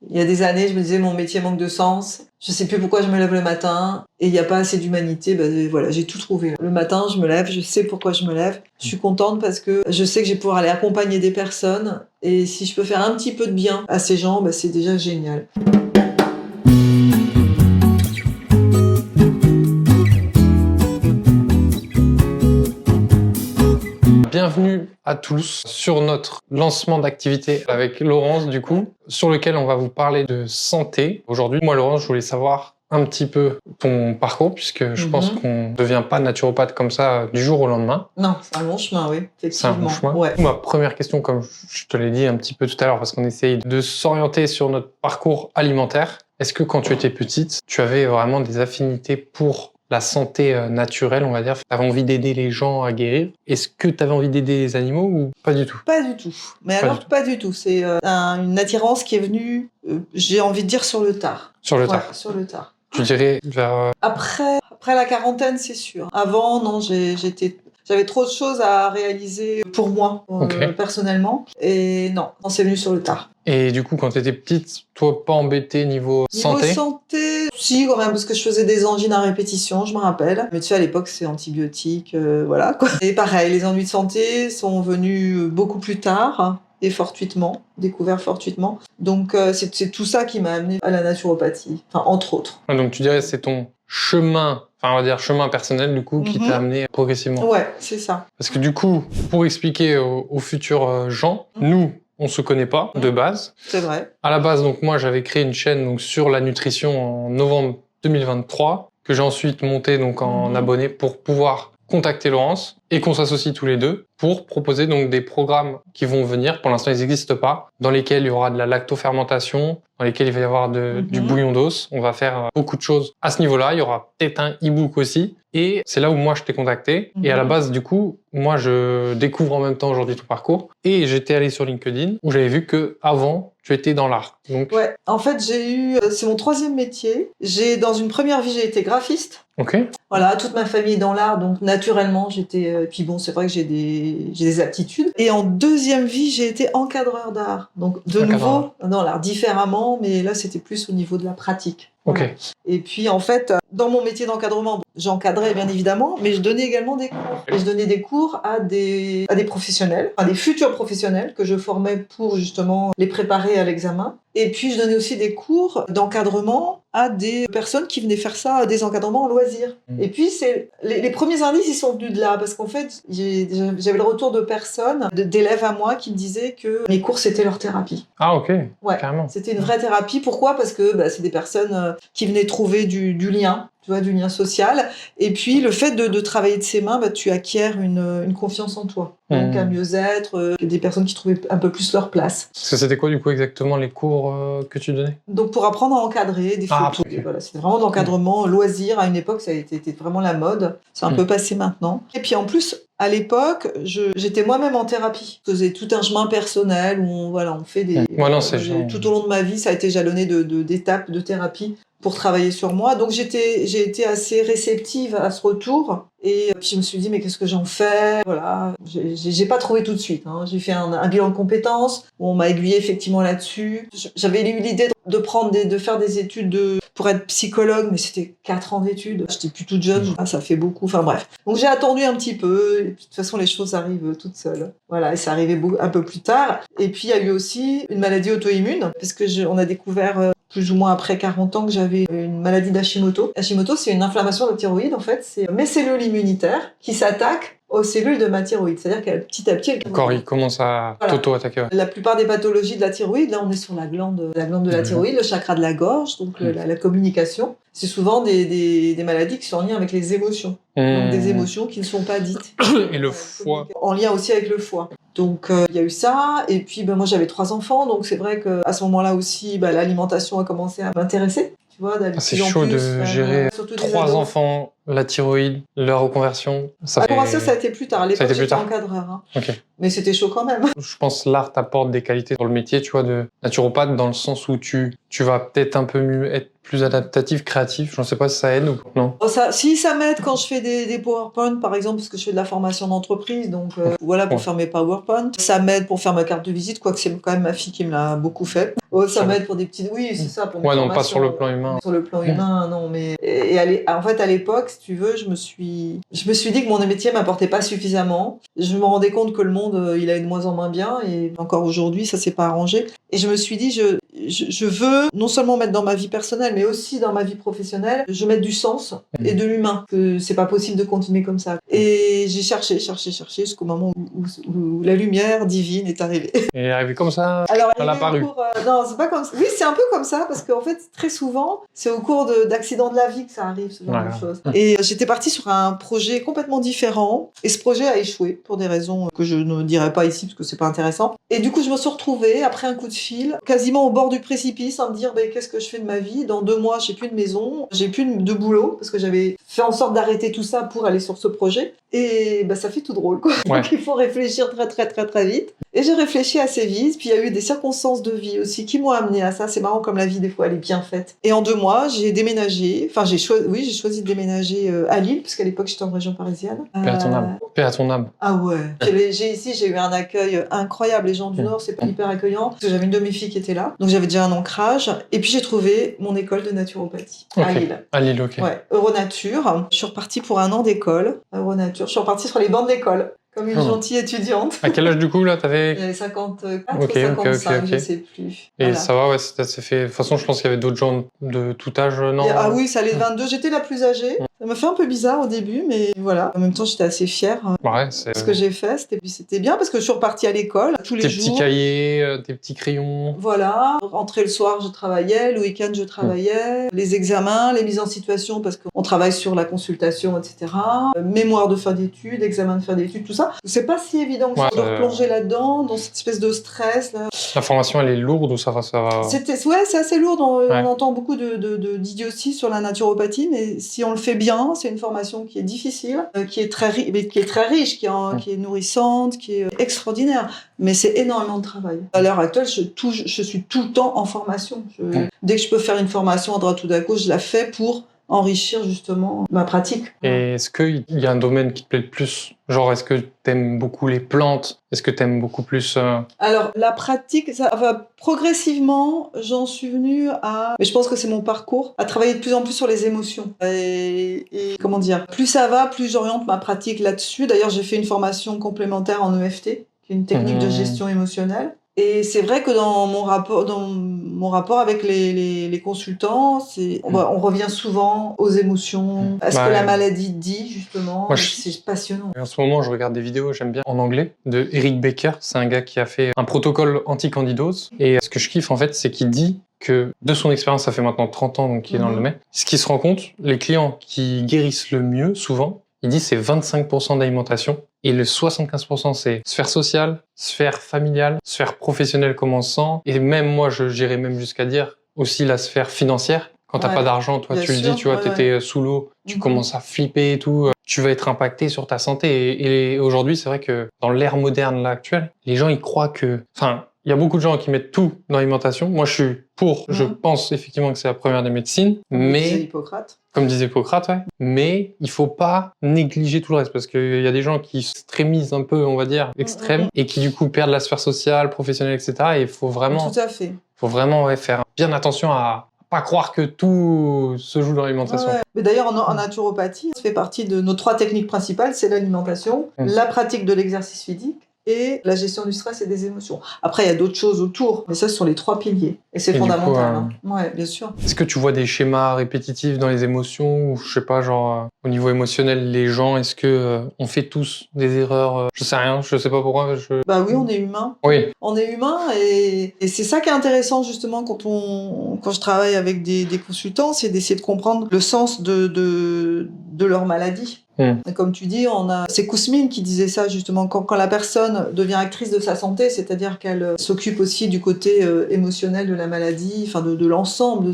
Il y a des années, je me disais, mon métier manque de sens. Je sais plus pourquoi je me lève le matin et il n'y a pas assez d'humanité. Voilà, j'ai tout trouvé. Le matin, je me lève, je sais pourquoi je me lève. Je suis contente parce que je sais que je vais pouvoir aller accompagner des personnes et si je peux faire un petit peu de bien à ces gens, c'est déjà génial. Bienvenue à tous sur notre lancement d'activité avec Laurence, du coup, sur lequel on va vous parler de santé. Aujourd'hui, moi, Laurence, je voulais savoir un petit peu ton parcours, puisque je pense qu'on ne devient pas naturopathe comme ça du jour au lendemain. Non, c'est un long chemin, oui, effectivement. C'est un long chemin. Ouais. Ma première question, comme je te l'ai dit un petit peu tout à l'heure, parce qu'on essaye de s'orienter sur notre parcours alimentaire, est-ce que quand tu étais petite, tu avais vraiment des affinités pour la santé naturelle, on va dire? Tu avais envie d'aider les gens à guérir? Est-ce que tu avais envie d'aider les animaux ou pas du tout? Pas du tout. Mais alors, pas du tout. C'est une attirance qui est venue, j'ai envie de dire, sur le tard. Sur le tard. Ouais, sur le tard. Tu dirais vers... Après la quarantaine, c'est sûr. Avant, non, j'avais trop de choses à réaliser pour moi, personnellement. Et non, c'est venu sur le tard. Et du coup, quand tu étais petite, toi, pas embêté niveau santé? Niveau santé, si, quand même, parce que je faisais des angines à répétition, je me rappelle. Mais tu sais, à l'époque, c'est antibiotiques, voilà, quoi. Et pareil, les ennuis de santé sont venus beaucoup plus tard. Et fortuitement, découvert fortuitement. Donc c'est tout ça qui m'a amené à la naturopathie, enfin entre autres. Donc tu dirais que c'est ton chemin, enfin on va dire chemin personnel du coup, qui t'a amené progressivement. Ouais, c'est ça. Parce que du coup, pour expliquer aux futurs gens, nous, on se connaît pas de base. C'est vrai. À la base, donc moi j'avais créé une chaîne donc sur la nutrition en novembre 2023, que j'ai ensuite monté donc en abonné pour pouvoir contacter Laurence et qu'on s'associe tous les deux pour proposer donc des programmes qui vont venir, pour l'instant ils n'existent pas, dans lesquels il y aura de la lactofermentation, dans lesquels il va y avoir du bouillon d'os. On va faire beaucoup de choses à ce niveau-là. Il y aura peut-être un e-book aussi. Et c'est là où moi je t'ai contacté. Et à la base, du coup, moi je découvre en même temps aujourd'hui ton parcours. Et j'étais allé sur LinkedIn où j'avais vu que avant tu étais dans l'art. Donc... Ouais, en fait c'est mon 3e métier. Dans une première vie, j'ai été graphiste. Ok. Voilà, toute ma famille est dans l'art, donc naturellement j'étais. Puis bon, c'est vrai que j'ai des aptitudes. Et en 2e vie, j'ai été encadreur d'art. Donc de nouveau dans l'art différemment, mais là c'était plus au niveau de la pratique. Ok. Voilà. Et puis en fait, dans mon métier d'encadrement, j'encadrais bien évidemment, mais je donnais également des cours. Et je donnais des cours à des professionnels, à des futurs professionnels que je formais pour justement les préparer à l'examen. Et puis je donnais aussi des cours d'encadrement à des personnes qui venaient faire ça, des encadrements en loisirs. Et puis les premiers indices, ils sont venus de là, parce qu'en fait, j'avais le retour de personnes, d'élèves à moi, qui me disaient que mes cours c'était leur thérapie. Ah ok, ouais, carrément. C'était une vraie thérapie. Pourquoi ? Parce que c'est des personnes qui venaient trouver du lien. Tu vois, du lien social. Et puis, le fait de travailler de ses mains, tu acquiers une confiance en toi. Donc, un mieux-être, des personnes qui trouvaient un peu plus leur place. Parce que c'était quoi, du coup, exactement les cours que tu donnais ? Donc, pour apprendre à encadrer des photos. Okay. Voilà, c'était vraiment d'encadrement, loisir. À une époque, ça a été vraiment la mode. C'est un peu passé maintenant. Et puis, en plus, à l'époque, j'étais moi-même en thérapie. Je faisais tout un chemin personnel où on fait des... tout au long de ma vie, ça a été jalonné d'étapes de thérapie pour travailler sur moi. Donc j'ai été assez réceptive à ce retour. Et puis je me suis dit, mais qu'est-ce que j'en fais ? Voilà, j'ai pas trouvé tout de suite. J'ai fait un bilan de compétences où on m'a aiguillé effectivement là-dessus. J'avais eu l'idée de faire des études pour être psychologue, mais c'était 4 ans d'études. J'étais plus toute jeune, ça fait beaucoup. Enfin bref. Donc j'ai attendu un petit peu. Et puis, de toute façon, les choses arrivent toutes seules. Voilà, et ça arrivait un peu plus tard. Et puis il y a eu aussi une maladie auto-immune, parce que on a découvert plus ou moins après 40 ans que j'avais une maladie d'Hashimoto. Hashimoto, c'est une inflammation de la thyroïde, en fait. C'est mes cellules immunitaires qui s'attaquent aux cellules de ma thyroïde. C'est-à-dire qu'elle, petit à petit... D'accord, il commence à t'auto-attaquer. Ouais. La plupart des pathologies de la thyroïde, là, on est sur la glande de la thyroïde, le chakra de la gorge, donc la communication. C'est souvent des maladies qui sont en lien avec les émotions. Donc des émotions qui ne sont pas dites. Et le foie. En lien aussi avec le foie. Donc il y a eu ça, et puis moi j'avais 3 enfants, donc c'est vrai qu'à ce moment-là aussi, l'alimentation a commencé à m'intéresser. Tu vois, c'est chaud de gérer 3 enfants, la thyroïde, leur reconversion. La reconversion, ça a été plus tard. À l'époque, j'étais encadreur. Okay. Mais c'était chaud quand même. Je pense que l'art t'apporte des qualités dans le métier, tu vois, de naturopathe, dans le sens où tu tu vas peut-être un peu mieux être plus adaptatif, créatif. Je ne sais pas si ça aide ou non. Si ça m'aide quand je fais des PowerPoint, par exemple, parce que je fais de la formation d'entreprise, donc voilà, pour faire mes PowerPoint. Ça m'aide pour faire ma carte de visite, quoique c'est quand même ma fille qui me l'a beaucoup fait. Ça m'aide pour des petites... Oui, c'est ça, pour mes non, formations. pas sur le plan humain. Sur le plan humain, non, mais... En fait, à l'époque, si tu veux, je me suis dit que mon métier m'apportait pas suffisamment. Je me rendais compte que le monde, il allait de moins en moins bien, et encore aujourd'hui, ça s'est pas arrangé. Et je me suis dit, je veux non seulement mettre dans ma vie personnelle, mais aussi dans ma vie professionnelle, je mets du sens et de l'humain. Que c'est pas possible de continuer comme ça. Et j'ai cherché jusqu'au moment où la lumière divine est arrivée. Et arrivé comme ça, alors, elle a apparu. Non, c'est pas comme ça. Oui, c'est un peu comme ça, parce qu'en fait, très souvent, c'est au cours d'accidents de la vie que ça arrive, ce genre de choses. Et j'étais partie sur un projet complètement différent, et ce projet a échoué pour des raisons que je ne dirai pas ici, parce que c'est pas intéressant. Et du coup, je me suis retrouvée, après un coup de fil, quasiment au bord du précipice, à me dire, qu'est-ce que je fais de ma vie? Dans 2 mois, j'ai plus de maison, j'ai plus de boulot, parce que j'avais fait en sorte d'arrêter tout ça pour aller sur ce projet. Et ça fait tout drôle, quoi. Ouais. Donc il faut réfléchir très vite. Et j'ai réfléchi assez vite, puis il y a eu des circonstances de vie aussi qui m'ont amené à ça. C'est marrant comme la vie, des fois, elle est bien faite. Et en 2 mois, j'ai déménagé, j'ai choisi de déménager à Lille, parce qu'à l'époque, j'étais en région parisienne. Paix à ton âme. Paix à ton âme. Ah ouais. J'ai eu un accueil incroyable. Les gens du Nord, c'est hyper accueillant. Parce que j'avais une de mes filles qui était là. Donc j'avais déjà un ancrage. Et puis j'ai trouvé mon école de naturopathie à Lille. À Lille, ok. Ouais, Euronature. Je suis repartie pour 1 an d'école. Euronature. Je suis repartie sur les bancs de l'école. Comme une gentille étudiante. À quel âge du coup là t'avais? J'avais 54 ou 55, je sais plus. Et voilà. Ça va, ouais, ça s'est fait. De toute façon, je pense qu'il y avait d'autres gens de tout âge, non? Ah oui, ça allait de 22. J'étais la plus âgée. Ça m'a fait un peu bizarre au début, mais voilà. En même temps, j'étais assez fière. Ouais, ce que j'ai fait, c'était bien parce que je suis repartie à l'école tous les jours. Tes petits cahiers, tes petits crayons. Voilà. Rentrer le soir, je travaillais. Le week-end, je travaillais. Les examens, les mises en situation parce qu'on travaille sur la consultation, etc. Mémoire de fin d'études, examen de fin d'études, tout ça. C'est pas si évident que ça de replonger là-dedans, dans cette espèce de stress. Là. La formation, elle est lourde ou ça va? C'est assez lourd. On entend beaucoup d'idioties sur la naturopathie, mais si on le fait bien, c'est une formation qui est difficile, qui est très riche, qui est nourrissante, qui est extraordinaire. Mais c'est énormément de travail. À l'heure actuelle, je suis tout le temps en formation. Dès que je peux faire une formation à droite ou à gauche, je la fais pour enrichir justement ma pratique. Et est-ce qu'il y a un domaine qui te plaît le plus? Genre, est-ce que t'aimes beaucoup les plantes? Est-ce que t'aimes beaucoup plus... Alors, la pratique, progressivement, j'en suis venue mais je pense que c'est mon parcours, à travailler de plus en plus sur les émotions. Et comment dire, plus ça va, plus j'oriente ma pratique là-dessus. D'ailleurs, j'ai fait une formation complémentaire en EFT, qui est une technique de gestion émotionnelle. Et c'est vrai que dans mon rapport avec les consultants, on revient souvent aux émotions, à ce que la maladie dit, justement. C'est passionnant. En ce moment, je regarde des vidéos, j'aime bien, en anglais, de Eric Becker. C'est un gars qui a fait un protocole anti-candidose. Et ce que je kiffe, en fait, c'est qu'il dit que, de son expérience, ça fait maintenant 30 ans, donc il est dans le domaine, ce qu'il se rend compte, les clients qui guérissent le mieux, souvent, il dit c'est 25% d'alimentation. Et le 75%, c'est sphère sociale, sphère familiale, sphère professionnelle comme on se sent. Et même moi, j'irais même jusqu'à dire aussi la sphère financière. Quand t'as pas d'argent, toi, tu le dis, tu vois, t'étais sous l'eau, tu commences à flipper et tout. Tu vas être impacté sur ta santé. Et aujourd'hui, c'est vrai que dans l'ère moderne, là, actuelle, les gens, ils croient que... Enfin, il y a beaucoup de gens qui mettent tout dans l'alimentation. Moi, je suis pour. Je pense effectivement que c'est la première des médecines. Comme disait Hippocrate, ouais. Mais il faut pas négliger tout le reste parce qu'il y a des gens qui extrémisent un peu, on va dire, extrêmes et qui du coup perdent la sphère sociale, professionnelle, etc. Et il faut vraiment... Tout à fait. Faut vraiment faire bien attention à pas croire que tout se joue dans l'alimentation. Ouais. Mais d'ailleurs, en naturopathie, ça fait partie de nos 3 techniques principales, c'est l'alimentation, la pratique de l'exercice physique et la gestion du stress et des émotions. Après, il y a d'autres choses autour, mais ça, ce sont les 3 piliers. Et c'est fondamental. Ouais, bien sûr. Est-ce que tu vois des schémas répétitifs dans les émotions ou je sais pas, genre au niveau émotionnel, les gens, est-ce que on fait tous des erreurs? Je sais rien, je sais pas pourquoi. Bah oui, on est humain. Oui. On est humain et c'est ça qui est intéressant justement quand je travaille avec des consultants, c'est d'essayer de comprendre le sens de leur maladie. Et comme tu dis, c'est Kousmine qui disait ça justement, quand la personne devient actrice de sa santé, c'est-à-dire qu'elle s'occupe aussi du côté émotionnel de la maladie, enfin de l'ensemble,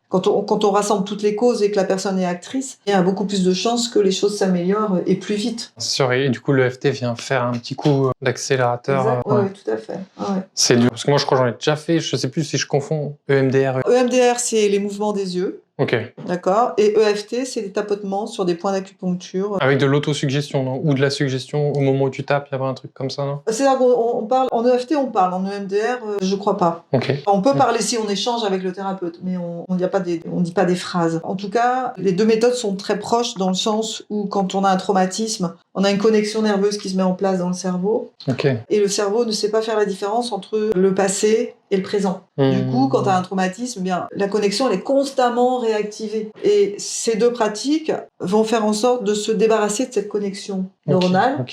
quand on rassemble toutes les causes et que la personne est actrice, il y a beaucoup plus de chances que les choses s'améliorent et plus vite. C'est sûr, et du coup l'EFT vient faire un petit coup d'accélérateur. Oui, tout à fait. Ouais. C'est dur, parce que moi je crois que j'en ai déjà fait, je sais plus si je confonds EMDR. EMDR, c'est les mouvements des yeux. Ok. D'accord. Et EFT, c'est des tapotements sur des points d'acupuncture. Avec de l'autosuggestion, non? Ou de la suggestion au moment où tu tapes, il y avait un truc comme ça, non? C'est-à-dire qu'on parle, en EFT, on parle, en EMDR, je crois pas. Ok. On peut parler si on échange avec le thérapeute, mais on dit pas des phrases. En tout cas, les deux méthodes sont très proches dans le sens où quand on a un traumatisme, on a une connexion nerveuse qui se met en place dans le cerveau. Ok. Et le cerveau ne sait pas faire la différence entre le passé et le présent. Du coup, quand tu as un traumatisme, eh bien, la connexion elle est constamment réactivée. Et ces deux pratiques vont faire en sorte de se débarrasser de cette connexion neuronale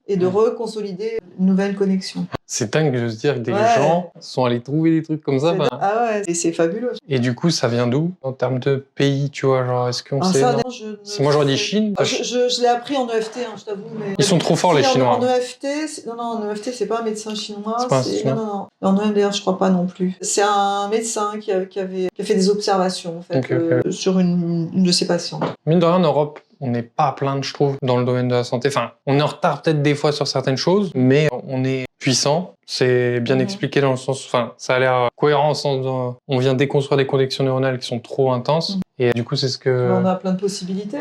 et de reconsolider une nouvelle connexion. C'est dingue de se dire que des gens sont allés trouver des trucs comme ça. Ah ouais, et c'est fabuleux. Et du coup, ça vient d'où en termes de pays, tu vois, genre est-ce qu'on sait ça, moi j'aurais dit Chine. Je l'ai appris en EFT, je t'avoue. Mais... Ils sont trop forts les Chinois. En EFT, en EFT, c'est pas un médecin chinois. C'est pas un chinois. Non. En EMDR, je crois pas non plus. C'est un médecin qui a fait des observations en fait, sur une de ses patientes. Mine de rien, en Europe, on n'est pas à plaindre, je trouve, dans le domaine de la santé. Enfin, on est en retard peut-être des fois sur certaines choses, mais on est puissant. C'est bien expliqué dans le sens... Enfin, ça a l'air cohérent au sens... on vient déconstruire des connexions neuronales qui sont trop intenses. Et du coup, c'est ce que... On a plein de possibilités.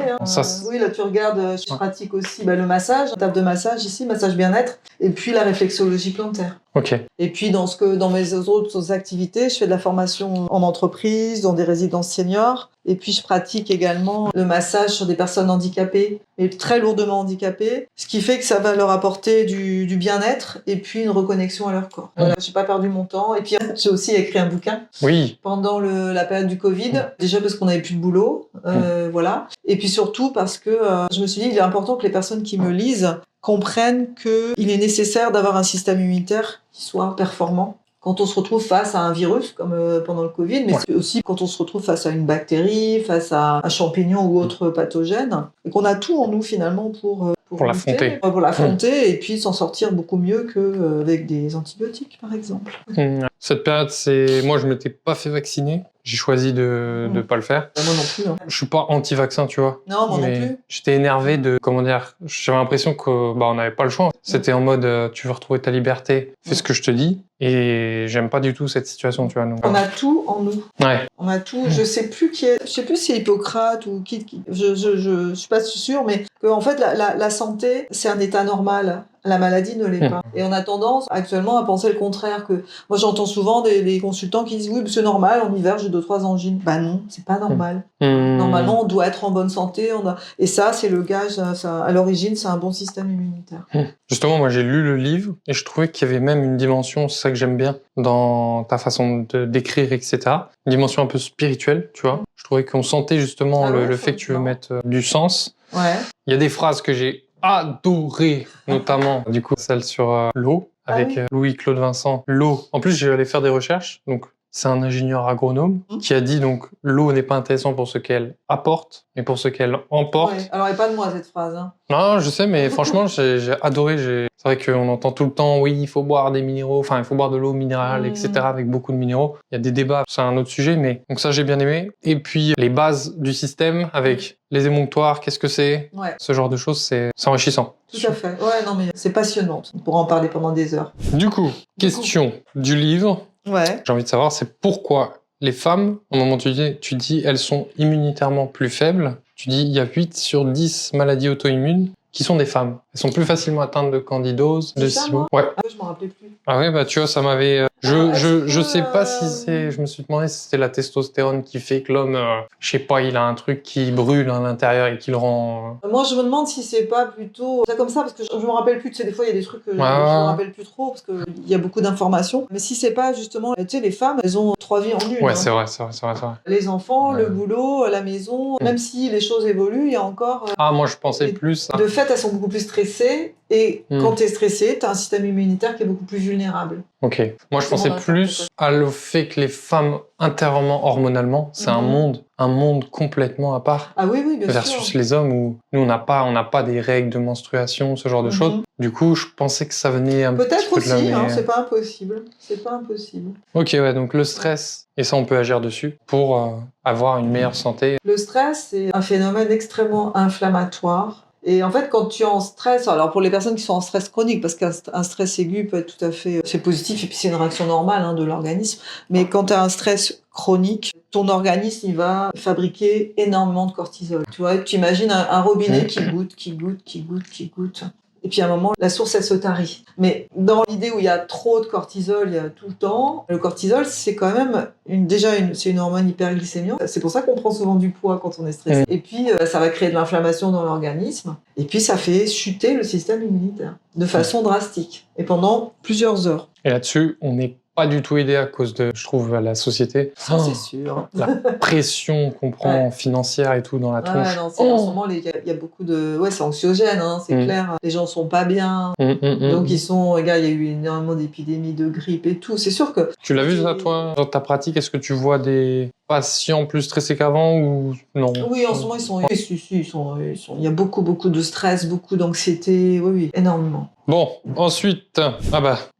Oui, là, tu regardes, je pratique aussi le massage, table de massage ici, massage bien-être, et puis la réflexologie plantaire. Ok. Et puis, dans mes autres activités, je fais de la formation en entreprise, dans des résidences seniors. Et puis, je pratique également le massage sur des personnes handicapées, mais très lourdement handicapées, ce qui fait que ça va leur apporter du bien-être et puis une reconnexion à leur corps. Voilà, j'ai pas perdu mon temps. Et puis, j'ai aussi écrit un bouquin pendant la période du Covid, déjà parce qu'on n'avait plus de boulot, voilà. Et puis surtout parce que je me suis dit, il est important que les personnes qui me lisent comprennent qu'il est nécessaire d'avoir un système immunitaire qui soit performant quand on se retrouve face à un virus, comme pendant le Covid, mais c'est aussi quand on se retrouve face à une bactérie, face à un champignon ou autre pathogène, et qu'on a tout en nous finalement pour l'affronter. Pour l'affronter et puis s'en sortir beaucoup mieux qu'avec des antibiotiques, par exemple. Cette période, moi, je m'étais pas fait vacciner. J'ai choisi de pas le faire. Moi non plus. Je suis pas anti-vaccin, tu vois. Non, moi non plus. J'étais énervé j'avais l'impression que on n'avait pas le choix. C'était en mode tu veux retrouver ta liberté, fais ce que je te dis. Et j'aime pas du tout cette situation, tu vois. Donc, on a tout en nous. Ouais. On a tout. Je sais plus si c'est Hippocrate ou qui. Je suis pas sûre, mais que en fait la santé c'est un état normal. La maladie ne l'est pas. Et on a tendance actuellement à penser le contraire. Que moi j'entends souvent des consultants qui disent oui, c'est normal, en hiver j'ai 2-3 angines. Bah non, c'est pas normal. Normalement on doit être en bonne santé. Et ça c'est le gage. À l'origine c'est un bon système immunitaire. Justement, moi j'ai lu le livre et je trouvais qu'il y avait même une dimension, c'est ça que j'aime bien dans ta façon d'écrire, etc. Une dimension un peu spirituelle, tu vois. Je trouvais qu'on sentait justement le fait que tu veux mettre du sens. Ouais. Il y a des phrases que j'ai adoré, notamment du coup celle sur l'eau avec Louis-Claude Vincent. L'eau. En plus, j'ai allé faire des recherches. Donc, c'est un ingénieur agronome qui a dit donc l'eau n'est pas intéressante pour ce qu'elle apporte, mais pour ce qu'elle emporte. Ouais. Alors, elle n'est pas de moi cette phrase. Non, je sais, mais franchement, j'ai adoré. C'est vrai qu'on entend tout le temps, oui, il faut boire des minéraux, enfin, il faut boire de l'eau minérale, etc., avec beaucoup de minéraux. Il y a des débats, c'est un autre sujet, mais donc ça, j'ai bien aimé. Et puis, les bases du système avec les émonctoires, qu'est-ce que c'est? Ce genre de choses, c'est enrichissant. Tout à fait. Ouais, non, mais c'est passionnant. On pourra en parler pendant des heures. Du coup, question du livre. J'ai envie de savoir, c'est pourquoi les femmes, au moment où tu dis, elles sont immunitairement plus faibles. Tu dis, il y a 8 sur 10 maladies auto-immunes qui sont des femmes. Elles sont plus facilement atteintes de candidose, de SIBO. Ouais. Ah, je m'en rappelais plus. Ah ouais, bah tu vois, ça m'avait... Je sais pas si c'est... Je me suis demandé si c'était la testostérone qui fait que l'homme, je sais pas, il a un truc qui brûle à l'intérieur et qui le rend... Moi, je me demande si c'est pas plutôt... C'est comme ça, parce que je me rappelle plus, tu sais, des fois, il y a des trucs que je me rappelle plus trop, parce qu'il y a beaucoup d'informations. Mais si c'est pas, justement, tu sais, les femmes, elles ont 3 vies en une. Ouais, c'est vrai. Les enfants, le boulot, la maison, même si les choses évoluent, il y a encore... Ah, moi, je pensais plus... De fait, elles sont beaucoup plus stressées stressé. Et quand tu es stressé, tu as un système immunitaire qui est beaucoup plus vulnérable. Ok. Moi, je pensais plus à le fait que les femmes, intérieurement, hormonalement, c'est un monde complètement à part. Ah oui, bien versus sûr. les hommes où nous, on n'a pas des règles de menstruation, ce genre de choses. Du coup, je pensais que ça venait un petit Peut-être peu de là. aussi, Mais... c'est pas impossible. C'est pas impossible. Ok, ouais, donc le stress, et ça, on peut agir dessus pour avoir une meilleure santé. Le stress, c'est un phénomène extrêmement inflammatoire. Et en fait, quand tu es en stress, alors pour les personnes qui sont en stress chronique, parce qu'un stress aigu peut être tout à fait, c'est positif et puis c'est une réaction normale de l'organisme, mais quand tu as un stress chronique, ton organisme, il va fabriquer énormément de cortisol. Tu vois, tu imagines un robinet qui goutte. Et puis à un moment, la source, elle se tarit. Mais dans l'idée où il y a trop de cortisol, il y a tout le temps, le cortisol, c'est quand même c'est une hormone hyperglycémiante. C'est pour ça qu'on prend souvent du poids quand on est stressé. Et puis, ça va créer de l'inflammation dans l'organisme. Et puis, ça fait chuter le système immunitaire de façon drastique. Et pendant plusieurs heures. Et là-dessus, on n'est pas du tout aidé à cause de, je trouve, la société. Ça, c'est sûr. La pression qu'on prend financière et tout dans la tronche. En ce moment, il y a beaucoup de... Ouais, c'est anxiogène, c'est clair. Les gens sont pas bien. Donc, regarde, il y a eu énormément d'épidémies de grippe et tout. C'est sûr que... Tu l'as vu, ça, toi, dans ta pratique? Est-ce que tu vois des patients plus stressés qu'avant ou non? Oui, en ce moment, il y a beaucoup de stress, beaucoup d'anxiété. Oui, énormément. Bon, ensuite,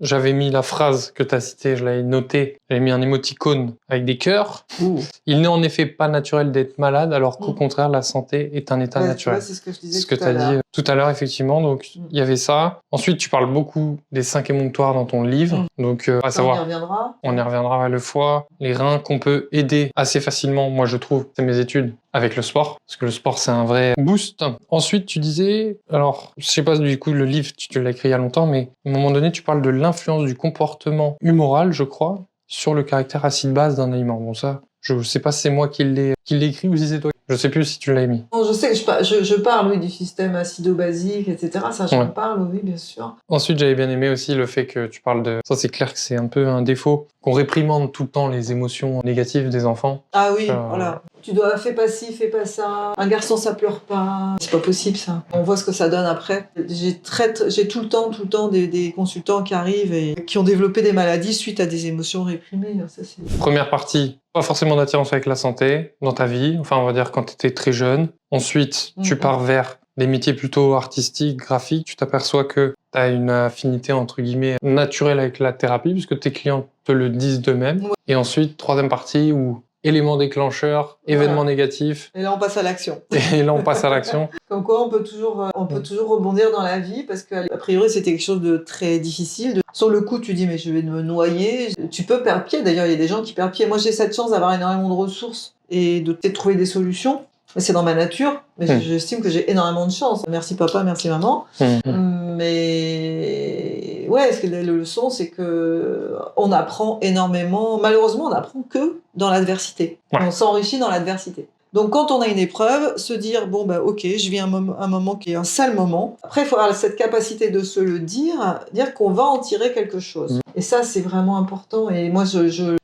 j'avais mis la phrase que tu as citée, je l'avais notée, j'avais mis un émoticône avec des cœurs. Il n'est en effet pas naturel d'être malade, alors qu'au contraire, la santé est un état naturel. C'est ce que je disais C'est ce que tu as dit tout à l'heure, effectivement. Donc, il y avait ça. Ensuite, tu parles beaucoup des 5 émonctoires dans ton livre. Donc, à savoir... On y reviendra, le foie, les reins, qu'on peut aider assez facilement, moi je trouve, c'est mes études, avec le sport. Parce que le sport, c'est un vrai boost. Ensuite, tu disais... Alors, je sais pas du coup, le livre, tu l'as écrit il y a longtemps, mais à un moment donné, tu parles de l'influence du comportement humoral, je crois, sur le caractère acide-base d'un aliment. Bon, ça, je sais pas si c'est moi qui l'ai écrit ou si c'est toi. Je sais plus si tu l'as mis. Non, je sais que je parle, du système acido-basique, etc. Ça, j'en parle, oui, bien sûr. Ensuite, j'avais bien aimé aussi le fait que tu parles de... Ça, c'est clair que c'est un peu un défaut, qu'on réprimande tout le temps les émotions négatives des enfants. Ah oui, voilà. Tu dois, fais pas ci, fais pas ça. Un garçon, ça pleure pas. C'est pas possible, ça. On voit ce que ça donne après. J'ai tout le temps des consultants qui arrivent et qui ont développé des maladies suite à des émotions réprimées. Ça, Première partie, pas forcément d'attirance avec la santé dans ta vie. Enfin, on va dire quand tu étais très jeune. Ensuite, tu pars vers des métiers plutôt artistiques, graphiques. Tu t'aperçois que tu as une affinité, entre guillemets, naturelle avec la thérapie, puisque tes clients te le disent d'eux-mêmes. Ouais. Et ensuite, troisième partie où élément déclencheur, événement négatif. Et là, on passe à l'action. Comme quoi, on peut toujours rebondir dans la vie, parce qu'a priori, c'était quelque chose de très difficile. Sur le coup, tu dis, mais je vais me noyer. Tu peux perdre pied. D'ailleurs, il y a des gens qui perdent pied. Moi, j'ai cette chance d'avoir énormément de ressources et de peut-être trouver des solutions. C'est dans ma nature, mais j'estime que j'ai énormément de chance. Merci papa, merci maman. Mais ouais, ce que la leçon, c'est que on apprend énormément. Malheureusement, on apprend que dans l'adversité. Ouais. On s'enrichit dans l'adversité. Donc, quand on a une épreuve, se dire, ok, je vis un moment qui est un sale moment. Après, il faut avoir cette capacité de se le dire qu'on va en tirer quelque chose. Et ça, c'est vraiment important. Et moi,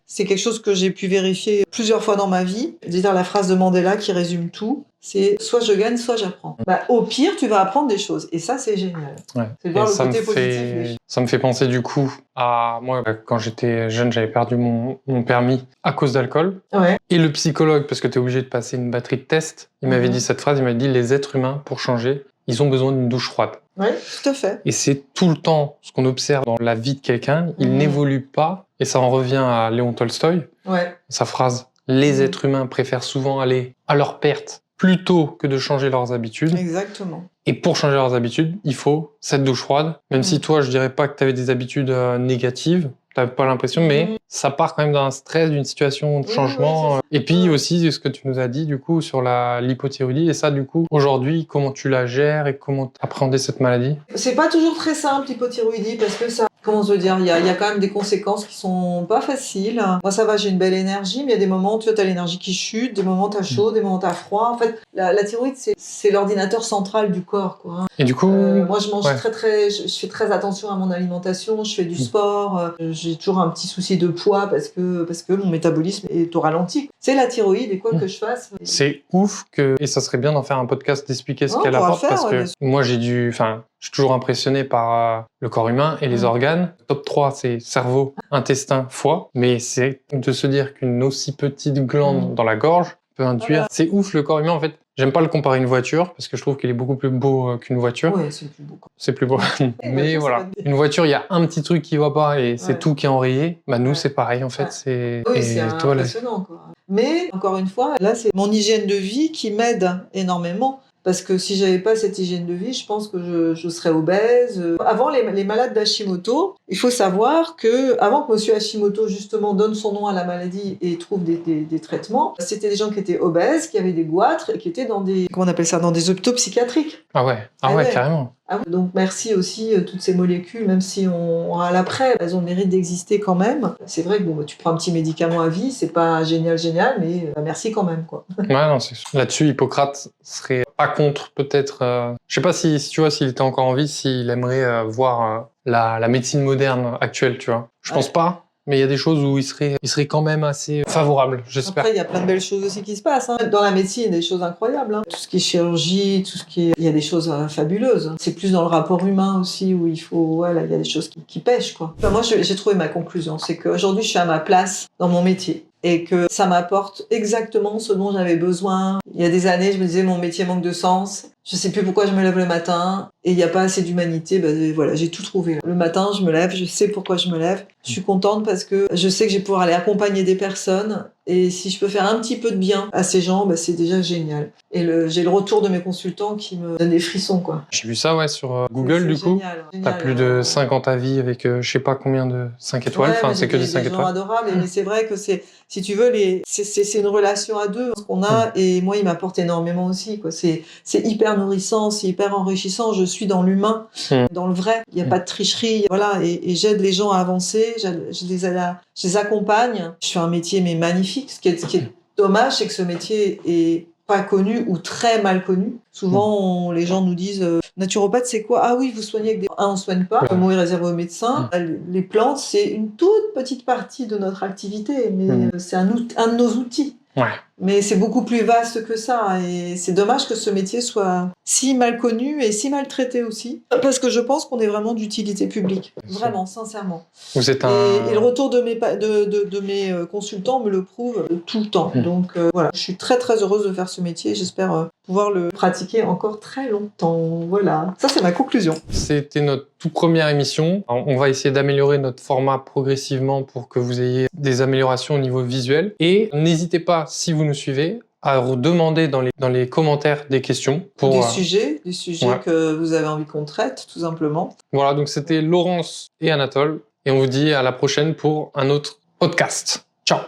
c'est quelque chose que j'ai pu vérifier plusieurs fois dans ma vie. C'est-à-dire la phrase de Mandela qui résume tout. C'est soit je gagne, soit j'apprends. Au pire, tu vas apprendre des choses. Et ça, c'est génial. Ouais. C'est de voir le côté positif. Ça me fait penser du coup à moi, quand j'étais jeune, j'avais perdu mon permis à cause d'alcool. Ouais. Et le psychologue, parce que tu es obligé de passer une batterie de tests, il m'avait dit cette phrase, il m'a dit les êtres humains, pour changer, ils ont besoin d'une douche froide. Oui, tout à fait. Et c'est tout le temps ce qu'on observe dans la vie de quelqu'un. Il n'évolue pas. Et ça en revient à Léon Tolstoï. Ouais. Sa phrase, les êtres humains préfèrent souvent aller à leur perte plutôt que de changer leurs habitudes. Exactement. Et pour changer leurs habitudes, il faut cette douche froide. Même si toi, je dirais pas que tu avais des habitudes négatives, t'avais pas l'impression, mais ça part quand même d'un stress, d'une situation de changement. Et puis aussi, ce que tu nous as dit, du coup, sur l'hypothyroïdie. Et ça, du coup, aujourd'hui, comment tu la gères et comment appréhender cette maladie? C'est pas toujours très simple, l'hypothyroïdie, parce que ça, comment se dire, il y a quand même des conséquences qui sont pas faciles. Moi, ça va, j'ai une belle énergie, mais il y a des moments où tu as l'énergie qui chute, des moments où tu as chaud, des moments où tu as froid. En fait, la thyroïde, c'est l'ordinateur central du corps, quoi. Et du coup, moi, je mange je fais très attention à mon alimentation, je fais du sport, j'ai toujours un petit souci de poids parce que mon métabolisme est au ralenti. C'est la thyroïde et quoi que je fasse. C'est ouf et ça serait bien d'en faire un podcast, d'expliquer ce qu'elle apporte, parce que moi, je Je suis toujours impressionné par le corps humain et les organes. Top 3, c'est cerveau, intestin, foie. Mais c'est de se dire qu'une aussi petite glande dans la gorge peut induire... C'est ouf, le corps humain, en fait. J'aime pas le comparer à une voiture, parce que je trouve qu'il est beaucoup plus beau qu'une voiture. Ouais, c'est plus beau. C'est plus beau. Mais voilà, une voiture, il y a un petit truc qui va pas et c'est tout qui est enrayé. Bah nous, c'est pareil, en fait. Oui, c'est impressionnant, quoi. Mais, encore une fois, là, c'est mon hygiène de vie qui m'aide énormément. Parce que si j'avais pas cette hygiène de vie, je pense que je serais obèse. Avant, les malades d'Hashimoto, il faut savoir que avant que monsieur Hashimoto, justement, donne son nom à la maladie et trouve des traitements, c'était des gens qui étaient obèses, qui avaient des goitres et qui étaient dans des, comment on appelle ça, dans des hôpitaux psychiatriques. Ah ouais, carrément. Ah oui. Donc merci aussi toutes ces molécules, même si à l'après, elles ont le mérite d'exister quand même. C'est vrai que bon, tu prends un petit médicament à vie, c'est pas génial, mais merci quand même, quoi. Ouais, non, c'est sûr. Là-dessus, Hippocrate serait pas contre, peut-être. Je sais pas si tu vois, s'il était encore en vie, s'il aimerait voir la médecine moderne actuelle, tu vois. Je pense pas. Mais il y a des choses où il serait quand même assez favorable, j'espère. Après, il y a plein de belles choses aussi qui se passent. Dans la médecine, il y a des choses incroyables. Tout ce qui est chirurgie, il y a des choses fabuleuses. C'est plus dans le rapport humain aussi où il faut, il y a des choses qui pêchent, quoi. Enfin, moi, j'ai trouvé ma conclusion. C'est qu'aujourd'hui, je suis à ma place dans mon métier. Et que ça m'apporte exactement ce dont j'avais besoin. Il y a des années, je me disais, mon métier manque de sens. Je sais plus pourquoi je me lève le matin et il n'y a pas assez d'humanité. Voilà, j'ai tout trouvé. Le matin, je me lève, je sais pourquoi je me lève. Je suis contente parce que je sais que je vais pouvoir aller accompagner des personnes et si je peux faire un petit peu de bien à ces gens, c'est déjà génial. Et j'ai le retour de mes consultants qui me donnent des frissons, quoi. J'ai vu ça, sur Google, du coup. T'as plus de 50 avis avec je sais pas combien de 5 étoiles. Enfin, c'est que des 5 étoiles. Des gens adorables, mais c'est vrai que si tu veux, c'est une relation à deux, ce qu'on a, et moi, il m'apporte énormément aussi, quoi. C'est hyper nourrissant, c'est hyper enrichissant. Je suis dans l'humain, dans le vrai. Il n'y a pas de tricherie, voilà. Et j'aide les gens à avancer, je les accompagne. Je fais un métier, mais magnifique. Ce qui est dommage, c'est que ce métier est pas connu ou très mal connu. Souvent, les gens nous disent naturopathe, c'est quoi? Ah oui, vous soignez avec des... on soigne pas. Le mot est réservé aux médecins. Les plantes, c'est une toute petite partie de notre activité, mais c'est un de nos outils. Ouais. Mais c'est beaucoup plus vaste que ça. Et c'est dommage que ce métier soit si mal connu et si mal traité aussi. Parce que je pense qu'on est vraiment d'utilité publique. Vraiment, sincèrement. Vous êtes et le retour de mes consultants me le prouve tout le temps. Donc voilà, je suis très très heureuse de faire ce métier. J'espère pouvoir le pratiquer encore très longtemps. Voilà, ça c'est ma conclusion. C'était notre toute première émission. On va essayer d'améliorer notre format progressivement pour que vous ayez des améliorations au niveau visuel. Et n'hésitez pas, si vous nous suivez, à demander dans les commentaires des questions. Pour, des sujets que vous avez envie qu'on traite, tout simplement. Voilà, donc c'était Laurence et Anatole. Et on vous dit à la prochaine pour un autre podcast. Ciao!